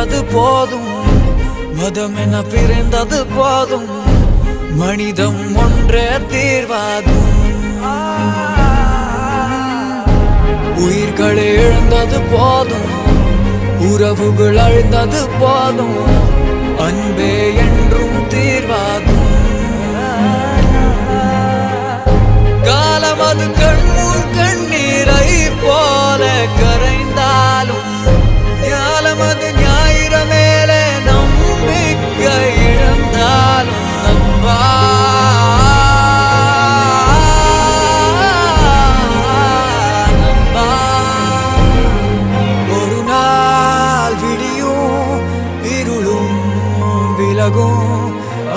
பிறந்தது போதும், மதம் என பிறந்தது போதும், மனிதம் ஒன்றே தீர்வாகும். உயிர்கள் எழுந்தது போதும், உறவுகள் அழிந்தது போதும், அன்பே என்றும் தீர்வாகும். காலம் அது கண்முன் கண்ணீரை போல கரைந்தாலும், ஞாலம் அது ஞாயிறு மேலே நம்பிக்கை இழந்தாலும், நம்பா நம்பா ஒரு நாள் விடியும், இருளும் விலகும்,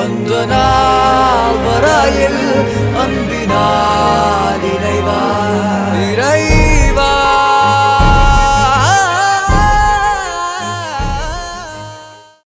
அந்த நாள் வரையில் அன்பினால் இணைவா.